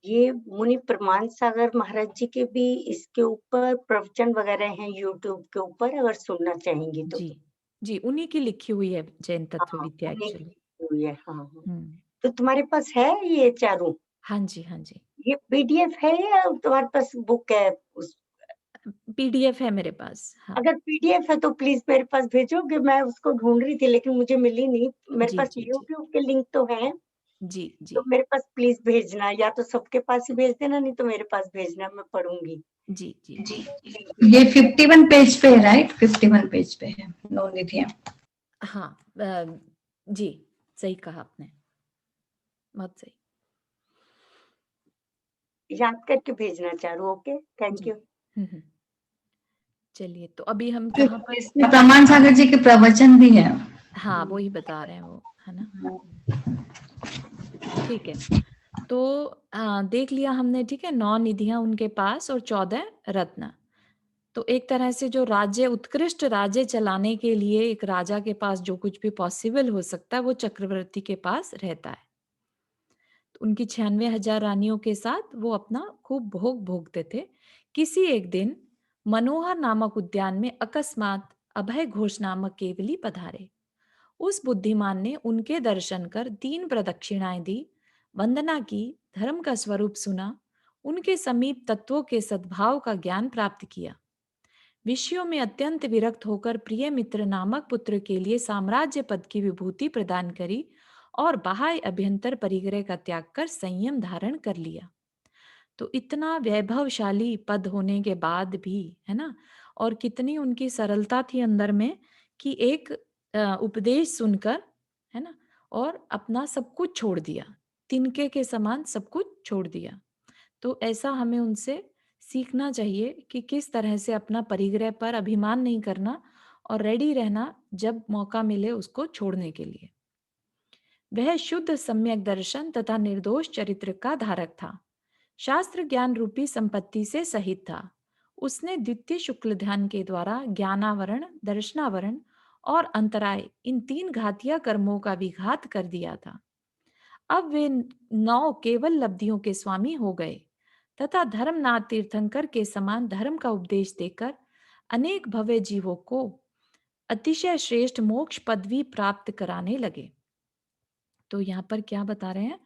ये मुनि प्रमाण सागर महाराज जी के भी इसके ऊपर प्रवचन वगैरह हैं यूट्यूब के ऊपर, अगर सुनना चाहेंगी तो। जी जी, उन्हीं की लिखी हुई है जैन तत्व हाँ, विद्या उन्हीं एक्चुअली। की हुई है। हाँ हाँ। हम्म। तो तुम्हारे पास है ये चारों? हाँ जी, हाँ जी, ये पीडीएफ है या तुम्हारे पास बुक है? उस पीडीएफ है मेरे पास। हाँ अगर पीडीएफ है तो प्लीज मेरे पास भेजोगे, मैं उसको ढूंढ रही थी लेकिन मुझे मिली नहीं। मेरे जी पास जी जी यूट्यूब के लिंक तो है, जी तो जी मेरे पास प्लीज भेजना, या तो सबके पास ही भेज देना, नहीं तो मेरे पास भेजना, मैं पढ़ूंगी। जी जी जी जी। ये 51 पेज पे है, राइट? 51 पेज पे है 9 निधियां। हाँ जी, सही कहा आपने, बहुत सही। याद करके भेजना चारों। ओके, थैंक जी। यू। हम्म। चलिए, तो अभी हम कहाँ पर? इसमें प्रमाण सागर जी के प्रवचन भी है। हाँ, वो ही बता रहे हैं वो, है ना। ठीक है, तो देख लिया हमने। ठीक है, 9 निधियां उनके पास और 14 रत्न। तो एक तरह से जो राज्य, उत्कृष्ट राज्य चलाने के लिए एक राजा के पास जो कुछ भी पॉसिबल हो सकता है वो चक्रवर्ती के पास रहता है। तो उनकी 96,000 रानियों के साथ वो अपना खूब भोग भोगते थे। किसी एक दिन मनोहर नामक उद्यान में अकस्मात अभय घोष नामक केवली पधारे। उस बुद्धिमान ने उनके दर्शन कर 3 प्रदक्षिणाएं दी, वंदना की, धर्म का स्वरूप सुना, उनके समीप तत्वों के सद्भाव का ज्ञान प्राप्त किया। विषयों में अत्यंत विरक्त होकर प्रिय मित्र नामक पुत्र के लिए साम्राज्य पद की विभूति प्रदान करी, और बाह्य अभ्यंतर परिग्रह का त्याग कर संयम धारण कर लिया। तो इतना वैभवशाली पद होने के बाद भी, है ना, और कितनी उनकी सरलता थी अंदर में, कि एक उपदेश सुनकर, है ना, और अपना सब कुछ छोड़ दिया, तिनके के समान सब कुछ छोड़ दिया। तो ऐसा हमें उनसे सीखना चाहिए कि किस तरह से अपना परिग्रह पर अभिमान नहीं करना, और रेडी रहना जब मौका मिले उसको छोड़ने के लिए। वह शुद्ध सम्यक दर्शन तथा निर्दोष चरित्र का धारक था, शास्त्र ज्ञान रूपी संपत्ति से सहित था। उसने द्वितीय शुक्ल ध्यान के द्वारा ज्ञानावरण, दर्शनावरण और अंतराय, इन 3 घातिया कर्मों का विघात कर दिया था। अब वे 9 केवल लब्धियों के स्वामी हो गए, तथा धर्मनाथ तीर्थंकर के समान धर्म का उपदेश देकर अनेक भव्य जीवों को अतिशय श्रेष्ठ मोक्ष पदवी प्राप्त कराने लगे। तो यहाँ पर क्या बता रहे हैं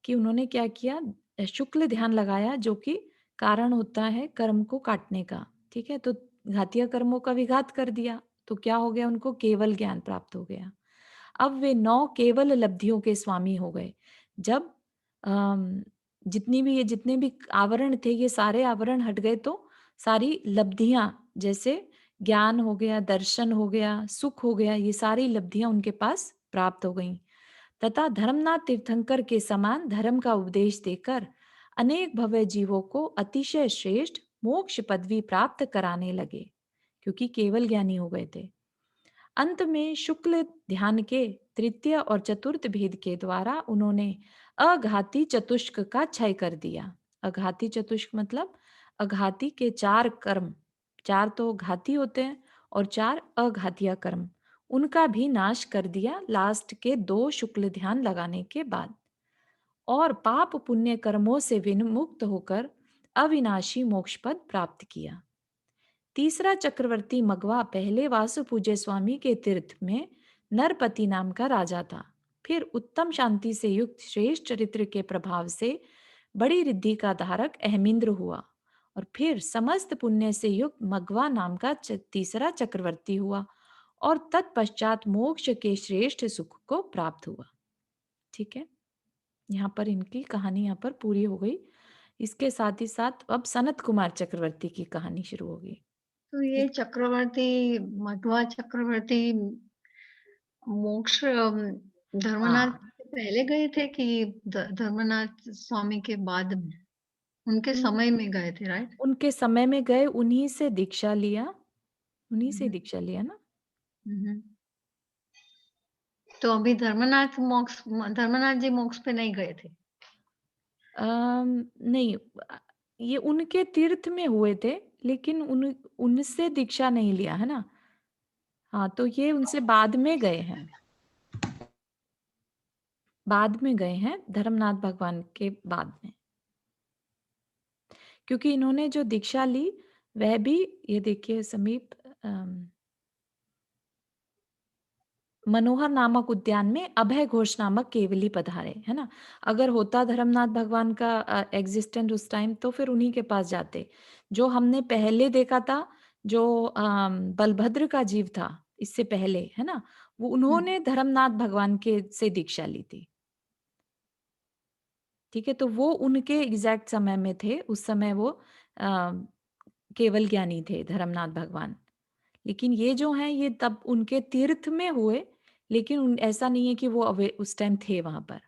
कि उन्होंने क्या किया? शुक्ल ध्यान लगाया, जो कि कारण होता है कर्म को काटने का, ठीक है? तो घातीय कर्मों का विघात कर दिया, तो क्या हो गया? उनको केवल ज्ञान प्राप्त हो गया। अब वे 9 केवल लब्धियों के स्वामी हो गए। जब अम, जितने भी आवरण थे, ये सारे आवरण हट गए, तो सारी लब्धियाँ, जैसे ज्ञान हो गया, दर्शन हो गया, सुख हो गया, ये सारी लब्धियाँ उनके पास प्राप्त हो गईं। तथा धर्मनाथ तीर्थंकर के समान धर्म का उपदेश देकर अनेक भव्य जीवों को अतिशय श्रेष्ठ मोक्ष पदवी प्राप्त कराने लगे, क्योंकि केवल ज्ञानी हो गए थे। अंत में शुक्ल ध्यान के तृतीय और चतुर्थ भेद के द्वारा उन्होंने अघाती चतुष्क का क्षय कर दिया। अघाती चतुष्क मतलब अघाती के 4 कर्म, 4 तो घाती होते हैं और 4 अघातीय कर्म, उनका भी नाश कर दिया लास्ट के 2 शुक्ल ध्यान लगाने के बाद, और पाप पुण्य कर्मों से विमुक्त होकर अविनाशी मोक्ष पद प्राप्त किया। तीसरा चक्रवर्ती मगवा पहले वासु पूज्य स्वामी के तीर्थ में नरपति नाम का राजा था। फिर उत्तम शांति से युक्त श्रेष्ठ चरित्र के प्रभाव से बड़ी रिद्धि का धारक अहमिंद्र हुआ, और फिर समस्त पुण्य से युक्त मगवा नाम का तीसरा चक्रवर्ती हुआ, और तत्पश्चात मोक्ष के श्रेष्ठ सुख को प्राप्त हुआ। ठीक है, यहाँ पर इनकी कहानी यहाँ पर पूरी हो गई। इसके साथ ही साथ अब सनत कुमार चक्रवर्ती की कहानी शुरू होगी। तो ये चक्रवर्ती, मध्वा चक्रवर्ती मोक्ष धर्मनाथ हाँ, से पहले गए थे कि धर्मनाथ स्वामी के बाद उनके समय में गए थे, राइट? उनके समय में गए, उन्हीं से दीक्षा लिया, उन्हीं से दीक्षा लिया ना। हम्म। तो अभी धर्मनाथ जी मोक्ष पे नहीं गए थे। नहीं, ये उनके तीर्थ में हुए थे, लेकिन उनसे दीक्षा नहीं लिया है ना। हाँ, तो ये उनसे बाद में गए हैं, बाद में गए हैं, धर्मनाथ भगवान के बाद में, क्योंकि इन्होंने जो दीक्षा ली वह भी, ये देखिए समीप, मनोहर नामक उद्यान में अभय घोष नामक केवली पधारे, है ना। अगर होता धर्मनाथ भगवान का एग्जिस्टेंट उस टाइम, तो फिर उन्हीं के पास जाते। जो हमने पहले देखा था, जो बलभद्र का जीव था इससे पहले, है ना, वो उन्होंने धर्मनाथ भगवान के से दीक्षा ली थी। ठीक है, तो वो उनके एग्जैक्ट समय में थे, उस समय वो केवल ज्ञानी थे धर्मनाथ भगवान। लेकिन ये जो हैं, ये तब उनके तीर्थ में हुए, लेकिन ऐसा नहीं है कि वो उस टाइम थे वहां पर,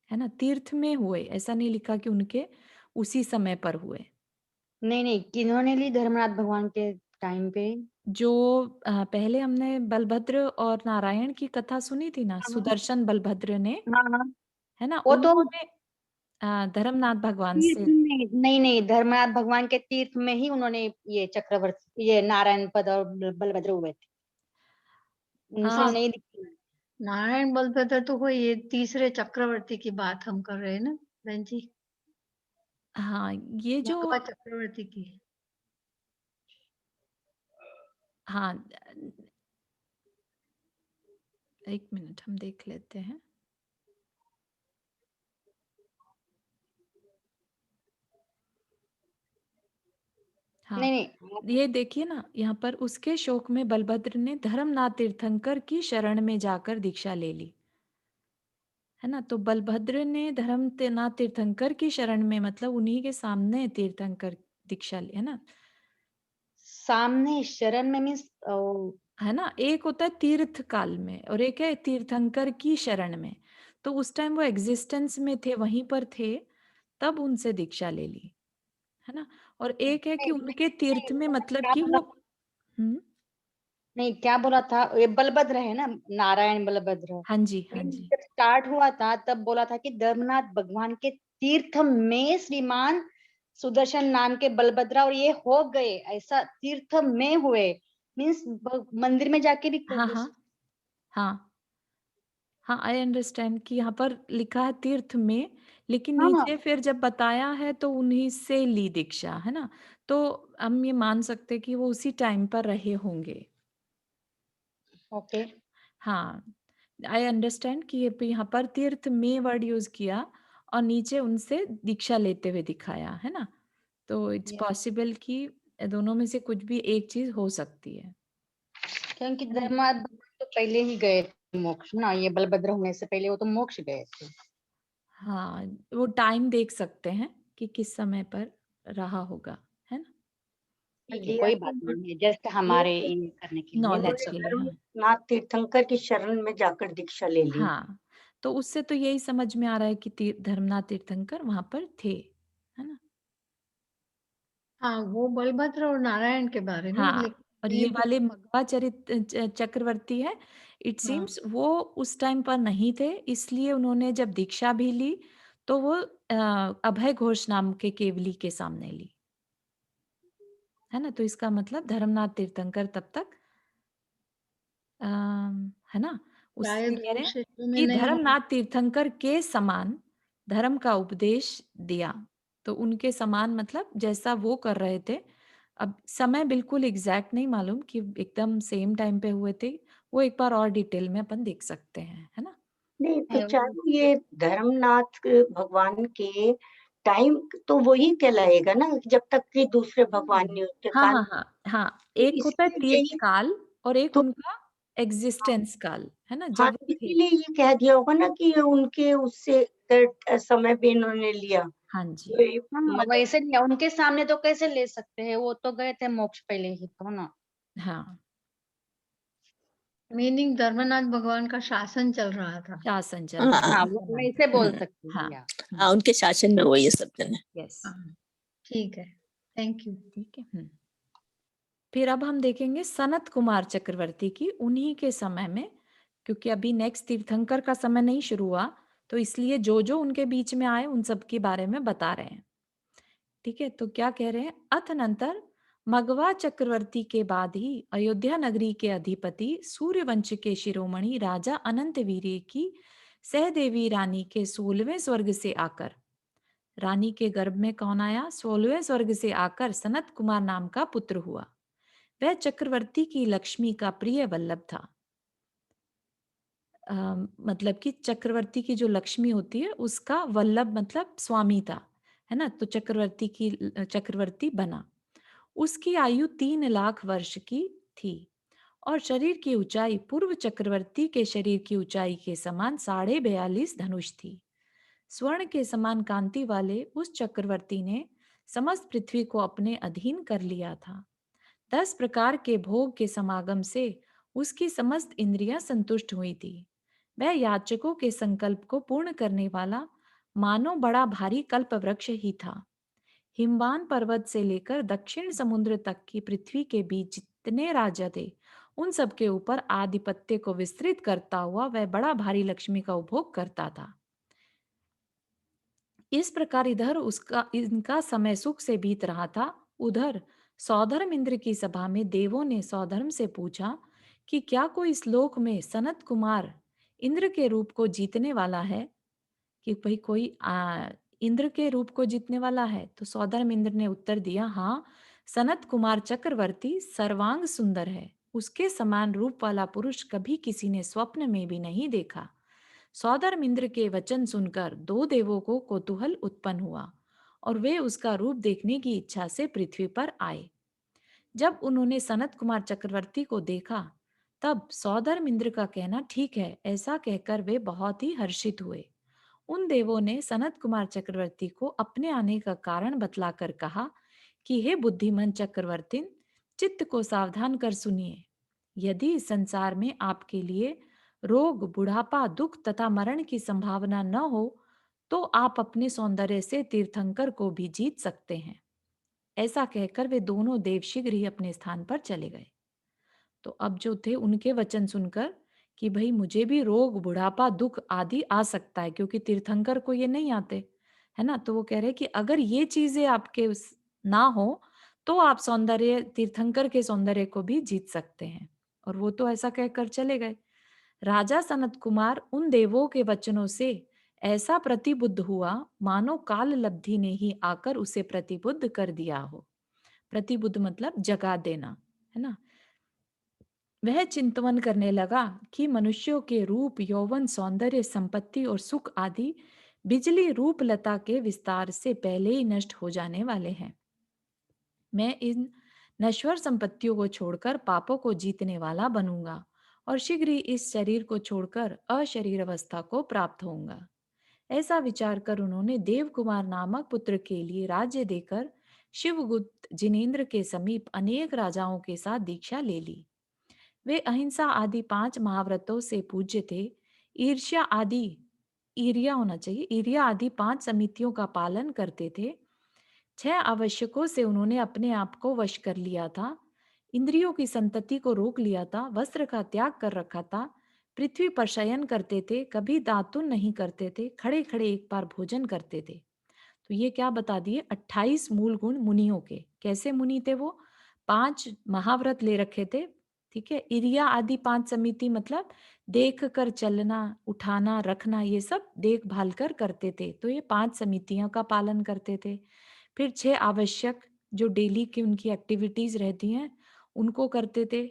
है ना। तीर्थ में हुए, ऐसा नहीं लिखा कि उनके उसी समय पर हुए। नहीं नहीं, किन्होंने ली धर्मनाथ भगवान के टाइम पे? जो पहले हमने बलभद्र और नारायण की कथा सुनी थी ना, सुदर्शन बलभद्र ने, हाँ हाँ, है ना, वो तो उन्होंने धर्मनाथ भगवान तीर्थ से। में, नहीं नहीं, धर्मनाथ भगवान के तीर्थ में ही उन्होंने ये चक्रवर्ती, ये नारायण पद और बलभद्र हुए थे, उनसे आ, नहीं दिखी। नारायण बलभद्र तो कोई, ये तीसरे चक्रवर्ती की बात हम कर रहे हैं ना बहन जी, हाँ, ये जो, मगवा चक्रवर्ती की। हाँ, एक मिनट हम देख लेते हैं। हाँ, नहीं नहीं, ये देखिए ना, यहाँ पर उसके शोक में बलभद्र ने धर्मनाथ तीर्थंकर की शरण में जाकर दीक्षा ले ली, है ना। तो बलभद्र ने धर्मनाथ तीर्थंकर की शरण में, मतलब उन्हीं के सामने तीर्थंकर दीक्षा ली, है ना। सामने शरण में मीन्स, है ना, एक होता है तीर्थ काल में और एक है तीर्थंकर की शरण में। तो उस टाइम वो एग्जिस्टेंस में थे, वहीं पर थे, तब उनसे दीक्षा ले ली, है ना। और एक है कि उनके तीर्थ में, मतलब क्या कि बोला, वो, हम्म, नहीं क्या बोला था, ये बलभद्र है ना, नारायण बलभद्र। हाँ जी, हाँ मीन्स जी, जब स्टार्ट हुआ था तब बोला था कि धर्मनाथ भगवान के तीर्थ में श्रीमान सुदर्शन नाम के बलभद्र, और ये हो गए, ऐसा तीर्थ में हुए, मीन्स मंदिर में जाके भी हाँ हाँ हाँ हाँ, आई अंडरस्टैंड कि यहाँ पर लिखा है तीर्थ में, लेकिन हाँ, नीचे फिर जब बताया है तो उन्हीं से ली दीक्षा, है ना। तो हम ये मान सकते हैं कि वो उसी टाइम पर रहे होंगे। ओके। हाँ, आई अंडरस्टैंड कि ये यहाँ पर तीर्थ में वर्ड यूज किया, और नीचे उनसे दीक्षा लेते हुए दिखाया, है ना? तो इट्स Yes. पॉसिबल कि दोनों में से कुछ भी एक चीज हो सकती है। क्योंकि है ना? धर्माद भगवान तो पहले ही गए थे मोक्ष ना, ये बलभद्र होने से पहले वो तो मोक्ष गए थे। हाँ, वो टाइम देख सकते हैं कि किस समय पर रहा होगा, है ना? ठीक है, ये कोई तो बात नहीं है, जस्ट हमारे ये करने के लिए, नॉलेज that's all. के लिए, हाँ। धर्मनाथ तीर्थंकर की शरण में जाकर दीक्षा ले ली। हाँ, तो उससे तो यही समझ में आ रहा है कि धर्मनाथ तीर्थंकर वहां पर थे, है ना? हाँ, वो बलभद्र और नारायण के बारे में, हाँ, और लेकिन ये ये तो वाले मगवा चक्रवर्ती है, इट हाँ, सीम्स वो उस टाइम पर नहीं थे, इसलिए उन्होंने जब दीक्षा भी ली तो वो अभय घोष नाम के केवली के सामने ली, है ना? तो इसका मतलब धर्मनाथ तीर्थंकर तब तक है ना? उससे शायद कह वो रहे हैं क्षेत्र में कि नहीं हो। धर्मनाथ तीर्थंकर के समान धर्म का उपदेश दिया। तो उनके समान मतलब जैसा वो कर रहे थे। अब समय बिल्कुल एग्जैक्ट नहीं मालूम कि एकदम सेम टाइम पे हुए थे। वो एक बार और डिटेल में अपन देख सकते हैं, है ना? नहीं तो है, चारू, ये धर्मनाथ भगवान के टाइम तो वही कहलाएगा ना, जब तक कि दूसरे भगवान नहीं उसके हाँ, काल। हाँ, हाँ, हाँ। तो एक होता है इसलिए तीर्थ यही काल और एक तो, उनका एग्जिस्टेंस काल, है ना? हाँ, जब वो थे। इसीलिए ये कह दिया होगा ना कि ये उनके उससे समय भी इन्होंने लिया। हाँ जी। तो ये हाँ, मतलब वैसे नहीं, उनके सामने तो कैसे ले सकते हैं, वो तो गए थे मोक्ष पहले ही तो ना। हाँ, मीनिंग धर्मनाथ भगवान का शासन चल रहा था। शासन चल रहा हाँ, था वो समय वैसे पर। बोल सकते हैं हाँ, या। हाँ, उनके शासन में हुआ ये सब दिन है। यस, हाँ, ठीक है, थैंक यू। ठीक है। फिर अब हम देखेंगे सनत कुमार चक्रवर्ती की, उन्हीं के समय में, क्योंकि अभी नेक्स्ट तीर्थंकर का समय नहीं शुरू हुआ, तो इसलिए जो जो उनके बीच में आए उन सब के बारे में बता रहे हैं। ठीक है, तो क्या कह रहे हैं? अथनंतर मगवा चक्रवर्ती के बाद ही अयोध्या नगरी के अधिपति सूर्यवंश के शिरोमणि राजा अनंत वीर्य की सहदेवी रानी के 16वें स्वर्ग से आकर, रानी के गर्भ में कौन आया? 16वें स्वर्ग से आकर सनत कुमार नाम का पुत्र हुआ। वह चक्रवर्ती की लक्ष्मी का प्रिय वल्लभ था। मतलब कि चक्रवर्ती की जो लक्ष्मी होती है उसका वल्लभ मतलब स्वामी था, है ना? तो चक्रवर्ती बना। उसकी आयु 3 लाख वर्ष की थी और शरीर की ऊंचाई पूर्व चक्रवर्ती के शरीर की ऊंचाई के समान 42.5 धनुष थी। स्वर्ण के समान कांति वाले उस चक्रवर्ती ने समस्त पृथ्वी को अपने अधीन कर लिया था। 10 प्रकार के भोग के समागम से उसकी समस्त इंद्रियां संतुष्ट हुई थी। वह याचकों के संकल्प को पूर्ण करने वाला मानो बड़ा भारी कल्प वृक्ष ही था। हिमवान पर्वत से लेकर दक्षिण समुद्र तक की पृथ्वी के बीच जितने राजा थे, उन सब के ऊपर आधिपत्य को विस्तृत करता हुआ वह बड़ा भारी लक्ष्मी का उपभोग करता था। इस प्रकार इधर उसका इनका समय सुख से बीत रहा था। उधर सौधर्म इंद्र की सभा में देवों ने सौधर्म से पूछा कि क्या कोई इस लोक में सनत कुमार इंद्र के रूप को जीतने वाला है? कि भाई कोई इंद्र के रूप को जीतने वाला है? तो सौधर्म इंद्र ने उत्तर दिया, हाँ, सनत कुमार चक्रवर्ती सर्वांग सुंदर है। उसके समान रूप वाला पुरुष कभी किसी ने स्वप्न में भी नहीं देखा। सौधर्म इंद्र के वचन सुनकर दो देवों को कौतूहल उत्पन्न हुआ और वे उसका रूप देखने की इच्छा से पृथ्वी पर आए। जब उन्होंने सनत कुमार चक्रवर्ती को देखा तब सौधर्म इंद्र का कहना ठीक है, ऐसा कहकर वे बहुत ही हर्षित हुए। उन देवों ने सनत कुमार चक्रवर्ती को अपने आने का कारण बतलाकर कहा कि हे बुद्धिमान चक्रवर्ती, चित्त को सावधान कर सुनिए। यदि इस संसार में आपके लिए रोग, बुढ़ापा, दुख तथा मरण की संभावना न हो तो आप अपने सौंदर्य से तीर्थंकर को भी जीत सकते हैं। ऐसा कहकर वे दोनों देव शीघ्र ही अपने स्थान पर चले गए। तो अब जो थे उनके वचन सुनकर कि भाई मुझे भी रोग, बुढ़ापा, दुख आदि आ सकता है क्योंकि तीर्थंकर को ये नहीं आते, है ना? तो वो कह रहे कि अगर ये चीजें आपके ना हो तो आप सौंदर्य, तीर्थंकर के सौंदर्य को भी जीत सकते हैं। और वो तो ऐसा कहकर चले गए। राजा सनत कुमार उन देवों के वचनों से ऐसा प्रतिबुद्ध हुआ मानो काल लब्धि ने ही आकर उसे प्रतिबुद्ध कर दिया हो। प्रतिबुद्ध मतलब जगा देना, है ना? वह चिंतवन करने लगा कि मनुष्यों के रूप, यौवन, सौंदर्य, संपत्ति और सुख आदि बिजली रूपलता के विस्तार से पहले ही नष्ट हो जाने वाले हैं। मैं इन नश्वर संपत्तियों को छोड़कर पापों को जीतने वाला बनूंगा और शीघ्र ही इस शरीर को छोड़कर अशरीर अवस्था को प्राप्त होऊंगा। ऐसा विचार कर उन्होंने देवकुमार नामक पुत्र के लिए राज्य देकर शिवगुप्त जिनेन्द्र के समीप अनेक राजाओं के साथ दीक्षा ले ली। वे अहिंसा आदि 5 महाव्रतों से पूज्य थे। ईर्ष्या आदि ईर्ष्या होना चाहिए ईर्ष्या आदि 5 समितियों का पालन करते थे। 6 आवश्यकों से उन्होंने अपने आप को वश कर लिया था। इंद्रियों की संतति को रोक लिया था। वस्त्र का त्याग कर रखा था। पृथ्वी पर शयन करते थे। कभी दातुन नहीं करते थे। खड़े खड़े एक बार भोजन करते थे। तो ये क्या बता दिए? 28 मूल गुण मुनियों के। कैसे मुनि थे वो? 5 महाव्रत ले रखे थे। ठीक है। इरिया आदि 5 समिति मतलब देख कर चलना, उठाना, रखना, ये सब देखभाल कर करते थे। तो ये 5 समितियों का पालन करते थे। फिर 6 आवश्यक जो डेली की उनकी एक्टिविटीज रहती हैं उनको करते थे।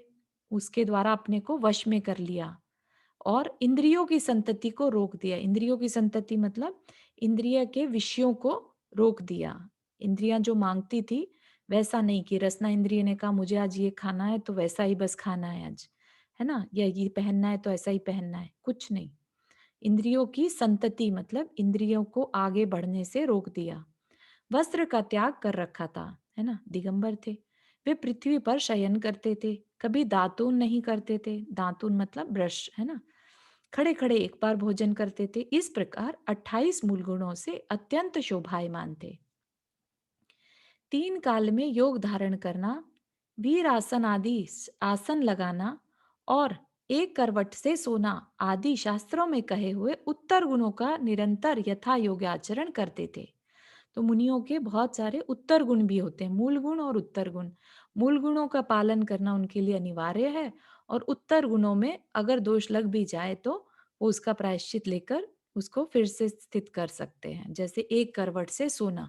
उसके द्वारा अपने को वश में कर लिया और इंद्रियों की संतति को रोक दिया। इंद्रियों की संतति मतलब इंद्रिय के विषयों को रोक दिया। इंद्रियां जो मांगती थी वैसा नहीं कि रसना इंद्रिय ने कहा मुझे आज ये खाना है तो वैसा ही बस खाना है आज, है ना, या ये पहनना है तो ऐसा ही पहनना है, कुछ नहीं। इंद्रियों की संतति मतलब इंद्रियों को आगे बढ़ने से रोक दिया। वस्त्र का त्याग कर रखा था, है ना, दिगंबर थे। वे पृथ्वी पर शयन करते थे। कभी दातून नहीं करते थे। दातून मतलब ब्रश, है ना। खड़े खड़े एक बार भोजन करते थे। इस प्रकार 28 मूल गुणों से अत्यंत शोभायमान थे। 3 काल में योग धारण करना, वीर आसन आदि आसन लगाना और एक करवट से सोना आदि शास्त्रों में कहे हुए उत्तर गुणों का निरंतर यथा योग्य आचरण करते थे। तो मुनियों के बहुत सारे उत्तर गुण भी होते हैं, मूल गुण और उत्तर गुण। मूल गुणों का पालन करना उनके लिए अनिवार्य है और उत्तर गुणों में अगर दोष लग भी जाए तो वो उसका प्रायश्चित लेकर उसको फिर से स्थित कर सकते हैं। जैसे एक करवट से सोना,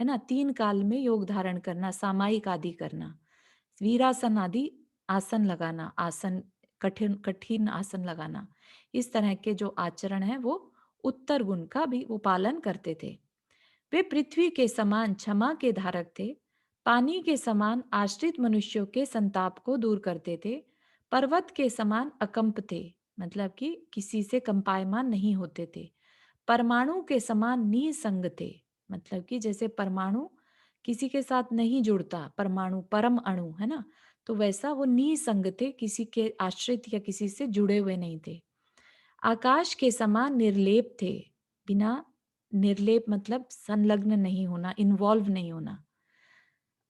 है ना, 3 काल में योग धारण करना, सामायिक आदि करना, वीरासन आदि आसन लगाना, आसन कठिन कठिन आसन लगाना, इस तरह के जो आचरण है वो उत्तर गुण का भी वो पालन करते थे। वे पृथ्वी के समान क्षमा के धारक थे। पानी के समान आश्रित मनुष्यों के संताप को दूर करते थे। पर्वत के समान अकंप थे, मतलब कि किसी से कंपायमान नहीं होते थे। परमाणु के समान निसंग थे, मतलब कि जैसे परमाणु किसी के साथ नहीं जुड़ता, परमाणु परम अणु, है ना, तो वैसा वो निसंग थे, किसी के आश्रित या किसी से जुड़े हुए नहीं थे। आकाश के समान निर्लेप थे, बिना निर्लेप मतलब संलग्न नहीं होना, इन्वॉल्व नहीं होना।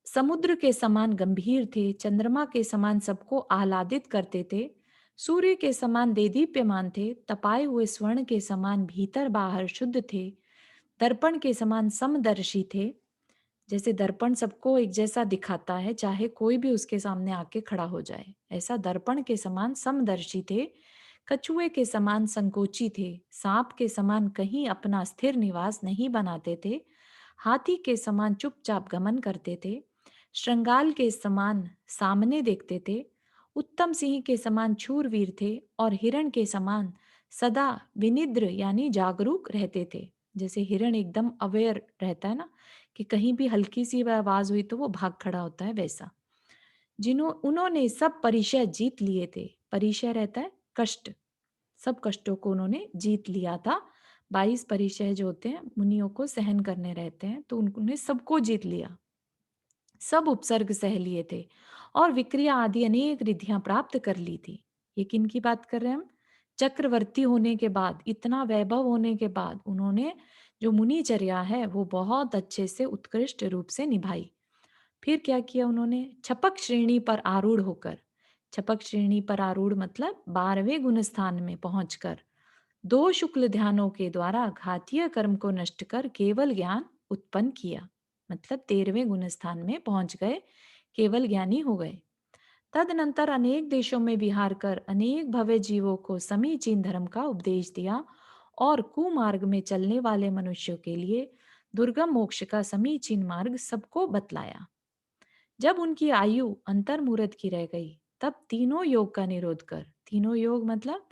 समुद्र के समान गंभीर थे। चंद्रमा के समान सबको आह्लादित करते थे। सूर्य के समान देदीप्यमान थे। तपाए हुए स्वर्ण के समान भीतर बाहर शुद्ध थे। दर्पण के समान समदर्शी थे। जैसे दर्पण सबको एक जैसा दिखाता है, चाहे कोई भी उसके सामने आके खड़ा हो जाए, ऐसा दर्पण के समान समदर्शी थे। कछुए के समान संकोची थे। सांप के समान कहीं अपना स्थिर निवास नहीं बनाते थे। हाथी के समान चुपचाप गमन करते थे। श्रृंगाल के समान सामने देखते थे। उत्तम सिंह के समान शूरवीर थे और हिरण के समान सदा विनिद्र यानी जागरूक रहते थे। जैसे हिरण एकदम अवेयर रहता है ना, कि कहीं भी हल्की सी आवाज हुई तो वो भाग खड़ा होता है, वैसा। उन्होंने सब परिचय जीत लिए थे। परिचय रहता है कष्ट, सब कष्टों को उन्होंने जीत लिया था। 22 परिचय जो होते हैं मुनियों को सहन करने रहते हैं, तो उन्होंने सबको जीत लिया। सब उपसर्ग सह लिए थे और विक्रिया आदि अनेक रिद्धियां प्राप्त कर ली थी। ये किन की बात कर रहे हैं हम? चक्रवर्ती होने के बाद, इतना वैभव होने के बाद उन्होंने जो मुनिचर्या है वो बहुत अच्छे से उत्कृष्ट रूप से निभाई। फिर क्या किया उन्होंने? छपक श्रेणी पर आरूढ़ होकर, छपक श्रेणी पर आरूढ़ मतलब 12वें गुण स्थान में पहुंचकर 2 शुक्ल ध्यानों के द्वारा घातीय कर्म को नष्ट कर केवल ज्ञान उत्पन्न किया। मतलब 13वें गुण स्थान में पहुंच गए, केवल ज्ञानी हो गए। तदनंतर अनेक देशों में विहार कर अनेक भव्य जीवों को समीचीन धर्म का उपदेश दिया और कुमार्ग में चलने वाले मनुष्यों के लिए दुर्गम मोक्ष का समीचीन मार्ग सबको बतलाया। जब उनकी आयु अंतर्मुहूर्त की रह गई, तब तीनों योग का निरोध कर, तीनों योग मतलब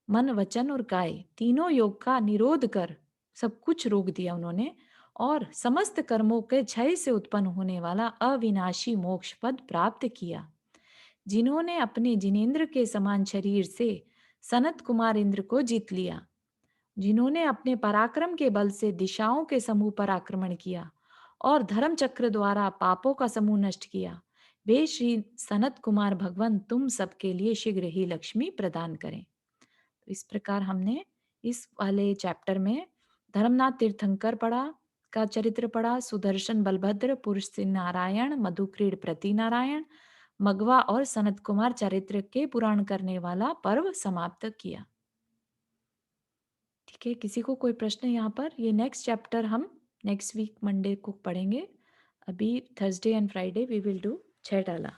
मन वचन और काय, तीनों योग का निरोध कर सब कुछ रोक दिया उन्होंने और समस्त कर्मों के क्षय से उत्पन्न होने वाला अविनाशी मोक्ष पद प्राप्त किया। जिन्होंने अपने जिनेंद्र के समान शरीर से सनत कुमार इंद्र को जीत लिया, जिन्होंने अपने पराक्रम के बल से दिशाओं के समूह पर आक्रमण किया और धर्म चक्र द्वारा पापों का समूह नष्ट किया, वे श्री सनत कुमार भगवान तुम सबके लिए शीघ्र ही लक्ष्मी प्रदान करें। तो इस प्रकार हमने इस वाले चैप्टर में धर्मनाथ तीर्थंकर पढ़ा का चरित्र पढ़ा, सुदर्शन बलभद्र, पुरुष सिंह नारायण, मधुक्रीड प्रति नारायण, मगवा और सनत कुमार चरित्र के पुराण करने वाला पर्व समाप्त किया। ठीक है, किसी को कोई प्रश्न यहाँ पर? ये नेक्स्ट चैप्टर हम नेक्स्ट वीक मंडे को पढ़ेंगे। अभी Thursday and Friday we will do छैटाला।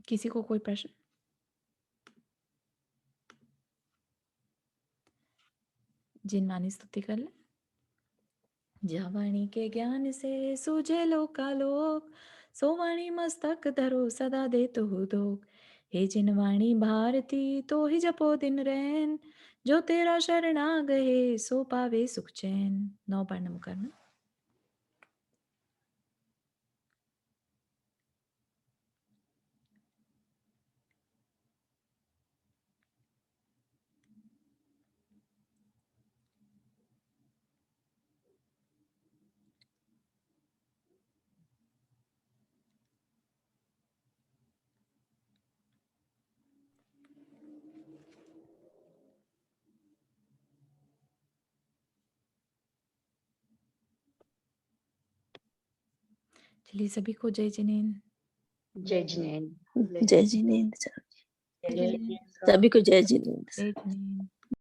किसी को कोई प्रश्न? जिन मानी स्तुति कर ले। जावाणी के ज्ञान से सूझे लोकालोक, सोवाणी मस्तक धरो सदा दे तो दोग। हे जिन वाणी भारती तो ही जपो दिन रैन, जो तेरा शरणा गए सो पावे सुख चैन। 9 बार नम करना। चलिए सभी को जय जिनेन्द्र। जय जिनेन्द्र। जय जिनेन्द्र। जय सभी को जय जिनेन्द्र। जय जिनेन्द्र।